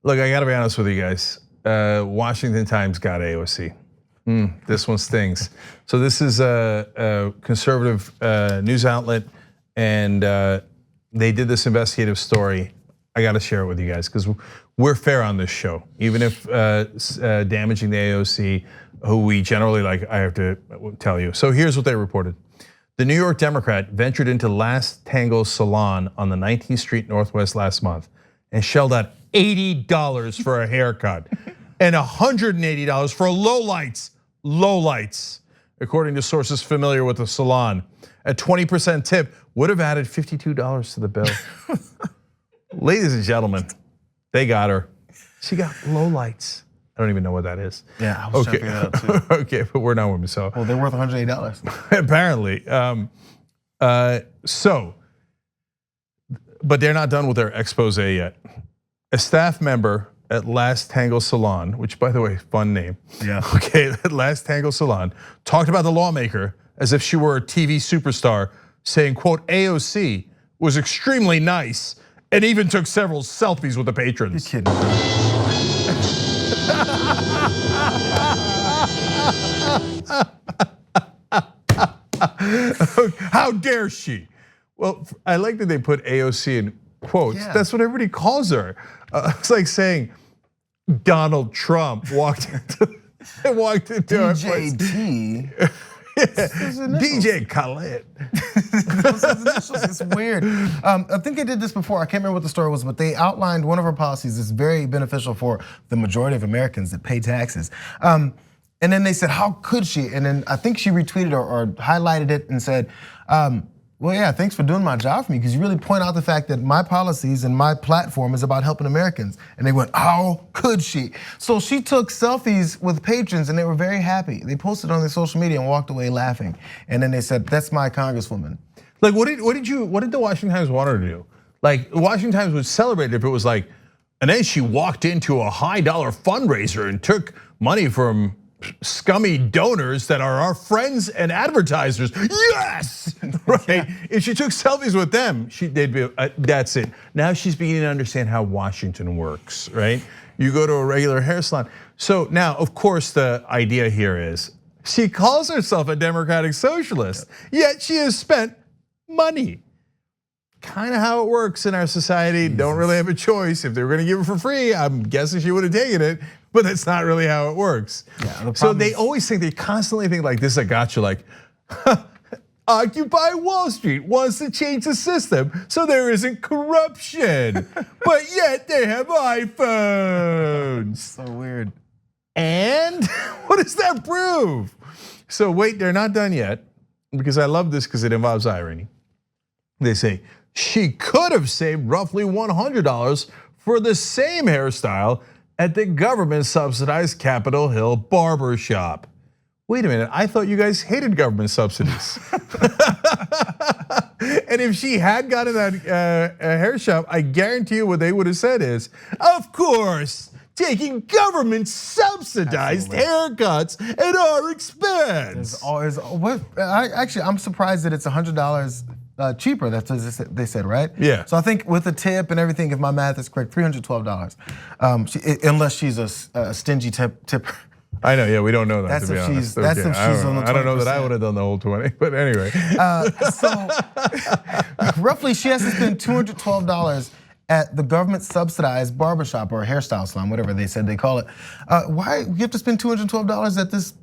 Look, I gotta be honest with you guys. Washington Times got AOC. This one stings. So this is a conservative news outlet, and they did this investigative story. I gotta share it with you guys because we're fair on this show, even if damaging the AOC, who we generally like. I have to tell you. So here's what they reported. The New York Democrat ventured into Last Tangle Salon on the 19th Street Northwest last month and shelled out $80 for a haircut and $180 for lowlights, according to sources familiar with the salon. A 20% tip would have added $52 to the bill. Ladies and gentlemen, they got her. She got lowlights. I don't even know what that is. Yeah, I was trying to figure that out too. Okay, but we're not women, so. Well, they're worth $180. Apparently. But they're not done with their expose yet. A staff member at Last Tangle Salon, which by the way, fun name. Yeah. Okay, at Last Tangle Salon, talked about the lawmaker as if she were a TV superstar, saying, quote, AOC was extremely nice and even took several selfies with the patrons. You're kidding. How dare she? Well, I like that they put AOC in quotes. Yeah. That's what everybody calls her. It's like saying Donald Trump walked into DJT. DJ Khaled. It's weird. I think they did this before. I can't remember what the story was, but they outlined one of her policies that's very beneficial for the majority of Americans that pay taxes. And then they said, how could she? And then I think she retweeted or highlighted it and said, well, yeah, thanks for doing my job for me, because you really point out the fact that my policies and my platform is about helping Americans. And they went, how could she? So she took selfies with patrons and they were very happy. They posted on their social media and walked away laughing. And then they said, that's my congresswoman. Like, what did the Washington Times want her to do? Like, the Washington Times would celebrate if it was like, and then she walked into a high dollar fundraiser and took money from scummy donors that are our friends and advertisers. Yes, right. If she took selfies with them, they'd be. That's it. Now she's beginning to understand how Washington works, right? You go to a regular hair salon. So now, of course, the idea here is she calls herself a democratic socialist, yet she has spent money. Kind of how it works in our society. Don't really have a choice. If they were going to give it for free, I'm guessing she would have taken it. But that's not really how it works. Yeah, so they constantly think like this is a gotcha, like, Occupy Wall Street wants to change the system so there isn't corruption, but yet they have iPhones. So weird. And what does that prove? So wait, they're not done yet, because I love this because it involves irony. They say, she could have saved roughly $100 for the same hairstyle at the government-subsidized Capitol Hill barber shop. Wait a minute, I thought you guys hated government subsidies. And if she had gotten that hair shop, I guarantee you what they would have said is, of course, taking government-subsidized haircuts at our expense. Actually, I'm surprised that it's $100 cheaper. That's what they said, right? Yeah. So I think with the tip and everything, if my math is correct, $312. Unless she's a stingy tipper. I know, yeah, we don't know that. That's to be if honest. she's. That's if she's on the 20%. I don't know that I would have done the whole 20, but anyway. So roughly, she has to spend $212 at the government-subsidized barbershop or hairstyle salon, whatever they said they call it. Why you have to spend $212 at this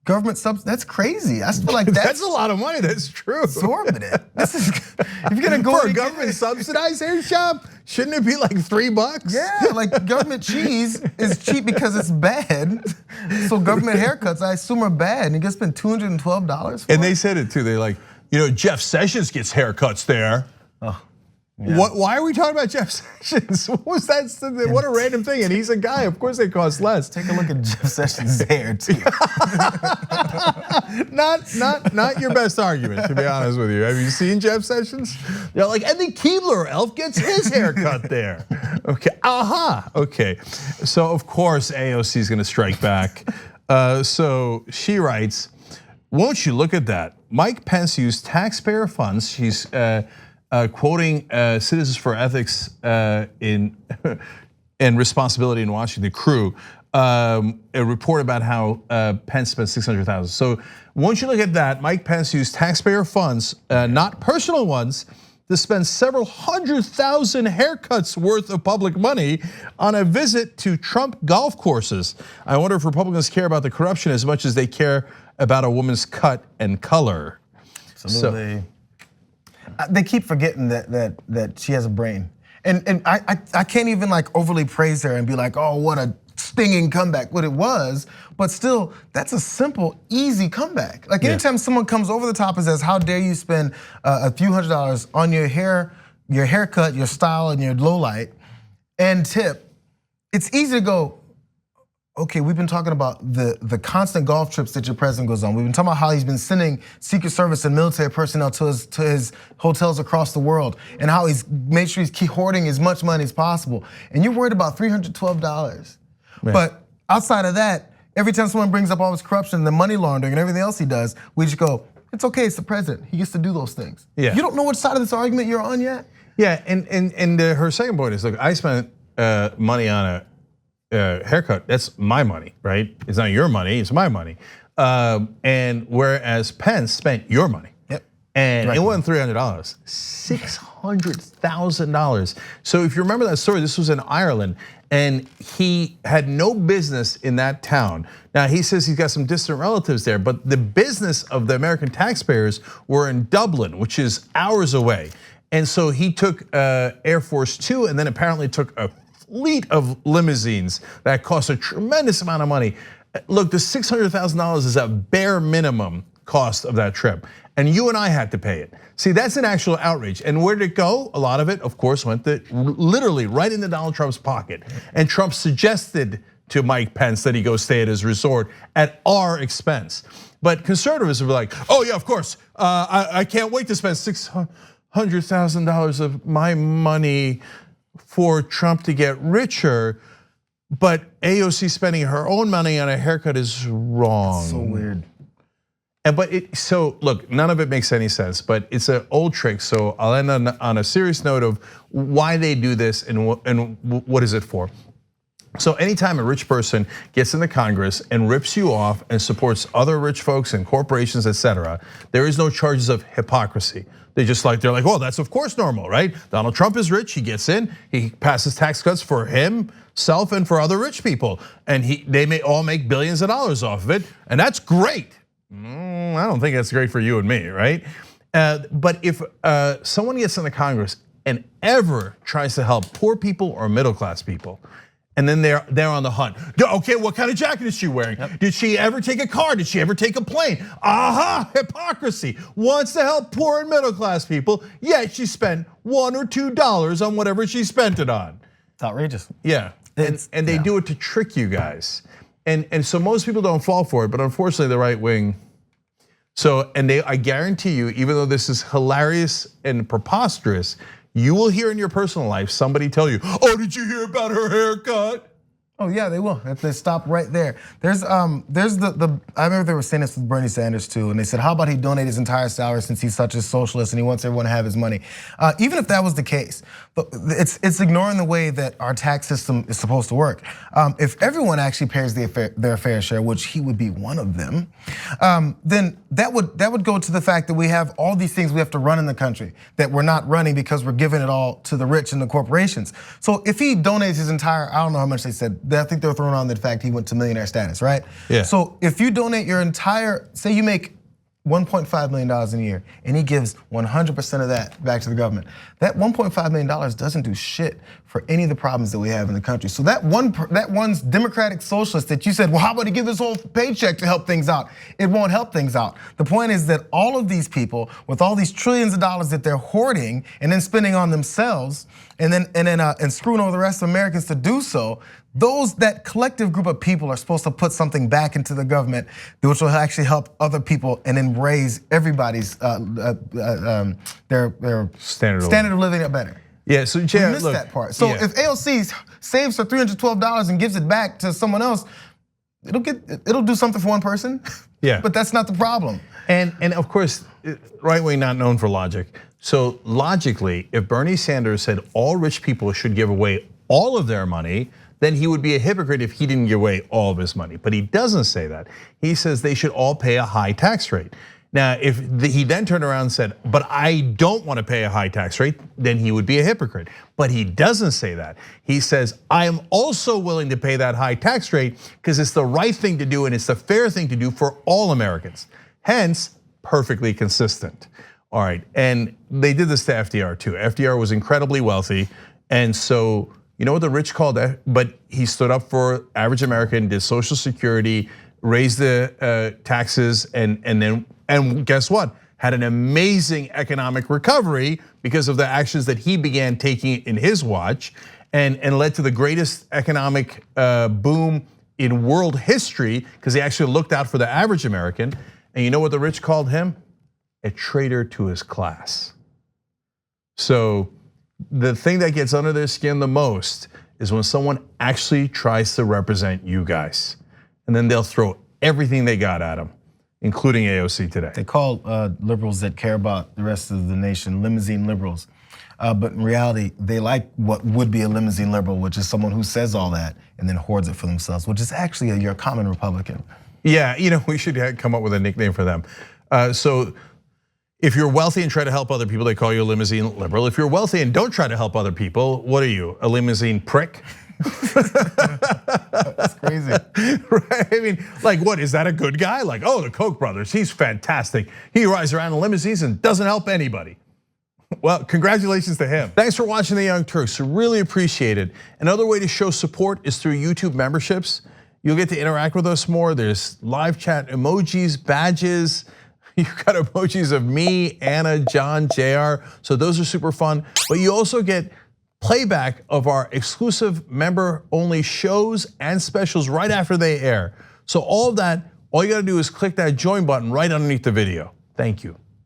government that's crazy. I feel like that's a lot of money. That's true. Exorbitant. If you're gonna go for a government subsidized hair shop, shouldn't it be like $3? Yeah, like government cheese is cheap because it's bad. So government haircuts, I assume, are bad, and you get to spend $212 for And they said it too. They're like, Jeff Sessions gets haircuts there. Oh. Yeah. Why are we talking about Jeff Sessions? What was that? What a random thing. And he's a guy, of course they cost less. Take a look at Jeff Sessions' hair too. Not your best argument, to be honest with you. Have you seen Jeff Sessions? They're like, and the Keebler elf gets his haircut there. Okay, okay. So of course AOC is gonna strike back. So she writes, won't you look at that? Mike Pence used taxpayer funds. She's quoting Citizens for Ethics in and responsibility in Washington crew, a report about how Pence spent $600,000. So once you look at that, Mike Pence used taxpayer funds, not personal ones, to spend several 100,000 haircuts worth of public money on a visit to Trump golf courses. I wonder if Republicans care about the corruption as much as they care about a woman's cut and color. Absolutely. So, they keep forgetting that she has a brain. And I can't even like overly praise her and be like, oh, what a stinging comeback, what it was, but still, that's a simple, easy comeback. Like anytime someone comes over the top and says, how dare you spend a few $100s on your haircut, your style, and your low light, and tip, it's easy to go, okay, we've been talking about the constant golf trips that your president goes on. We've been talking about how he's been sending Secret Service and military personnel to his hotels across the world, and how he's made sure he's hoarding as much money as possible. And you're worried about $312. Man. But outside of that, every time someone brings up all this corruption, the money laundering, and everything else he does, we just go, it's okay, it's the president. He gets to do those things. Yeah. You don't know which side of this argument you're on yet? Yeah, and her second point is, look, I spent money on a haircut. That's my money, right? It's not your money, it's my money. And whereas Pence spent your money. Yep. And it wasn't $300, $600,000. So if you remember that story, this was in Ireland, and he had no business in that town. Now he says he's got some distant relatives there, but the business of the American taxpayers were in Dublin, which is hours away. And so he took Air Force 2 and then apparently took a fleet of limousines that cost a tremendous amount of money. Look, the $600,000 is a bare minimum cost of that trip. And you and I had to pay it. See, that's an actual outrage. And where did it go? A lot of it, of course, went literally right into Donald Trump's pocket. And Trump suggested to Mike Pence that he go stay at his resort at our expense. But conservatives were like, oh yeah, of course. I can't wait to spend $600,000 of my money for Trump to get richer. But AOC spending her own money on a haircut is wrong. So weird. So look, none of it makes any sense, but it's an old trick. So I'll end on a serious note of why they do this and what is it for. So anytime a rich person gets into Congress and rips you off and supports other rich folks and corporations, etc., there is no charges of hypocrisy. They're like, oh, that's of course normal, right? Donald Trump is rich, he gets in, he passes tax cuts for himself and for other rich people, and they may all make billions of dollars off of it, and that's great. I don't think that's great for you and me, right? But if someone gets into Congress and ever tries to help poor people or middle class people, and then they're on the hunt. Okay, what kind of jacket is she wearing? Yep. Did she ever take a car? Did she ever take a plane? Aha, hypocrisy. Wants to help poor and middle class people, yet she spent $1 or $2 on whatever she spent it on. It's outrageous. Yeah, and they do it to trick you guys. And so most people don't fall for it, but unfortunately the right wing. So, I guarantee you, even though this is hilarious and preposterous, you will hear in your personal life somebody tell you, oh, did you hear about her haircut? Oh yeah, they will. If they stop right there. There's I remember they were saying this with Bernie Sanders too, and they said, how about he donate his entire salary since he's such a socialist and he wants everyone to have his money. Even if that was the case, it's ignoring the way that our tax system is supposed to work. If everyone actually pays their fair share, which he would be one of them, then that would go to the fact that we have all these things we have to run in the country that we're not running because we're giving it all to the rich and the corporations. So if he donates his entire, I don't know how much they said, I think they're throwing on the fact he went to millionaire status, right? Yeah. So if you donate your entire, say you make $1.5 million in a year, and he gives 100% of that back to the government. That $1.5 million doesn't do shit for any of the problems that we have in the country. So that one's democratic socialist that you said, well, how about he give his whole paycheck to help things out? It won't help things out. The point is that all of these people, with all these trillions of dollars that they're hoarding and then spending on themselves, and screwing over the rest of Americans to do so, that collective group of people are supposed to put something back into the government, which will actually help other people and then raise everybody's their standard of living up better. Yeah, so Jayar, missed that part. So if AOC saves her $312 and gives it back to someone else, it'll do something for one person. Yeah, but that's not the problem. And of course, right wing not known for logic. So logically, if Bernie Sanders said all rich people should give away all of their money, then he would be a hypocrite if he didn't give away all of his money. But he doesn't say that. He says they should all pay a high tax rate. Now, if he then turned around and said, but I don't want to pay a high tax rate, then he would be a hypocrite. But he doesn't say that. He says, I am also willing to pay that high tax rate because it's the right thing to do and it's the fair thing to do for all Americans. Hence, perfectly consistent. All right, and they did this to FDR too. FDR was incredibly wealthy, and so you know what the rich called that? But he stood up for average American, did Social Security, raised the taxes, and guess what? Had an amazing economic recovery because of the actions that he began taking in his watch, and led to the greatest economic boom in world history because he actually looked out for the average American. And you know what the rich called him? A traitor to his class. So the thing that gets under their skin the most is when someone actually tries to represent you guys, and then they'll throw everything they got at them, including AOC today. They call liberals that care about the rest of the nation limousine liberals. But in reality, they like what would be a limousine liberal, which is someone who says all that and then hoards it for themselves, which is actually your common Republican. Yeah, you know, we should come up with a nickname for them. So if you're wealthy and try to help other people, they call you a limousine liberal. If you're wealthy and don't try to help other people, what are you, a limousine prick? That's crazy. Right? I mean, like what, is that a good guy? Like, oh, the Koch brothers, he's fantastic. He rides around in limousines and doesn't help anybody. Well, congratulations to him. Thanks for watching The Young Turks, really appreciate it. Another way to show support is through YouTube memberships. You'll get to interact with us more. There's live chat emojis, badges. You've got emojis of me, Anna, John, Jayar. So those are super fun. But you also get playback of our exclusive member-only shows and specials right after they air. So all of that, all you gotta do is click that join button right underneath the video. Thank you.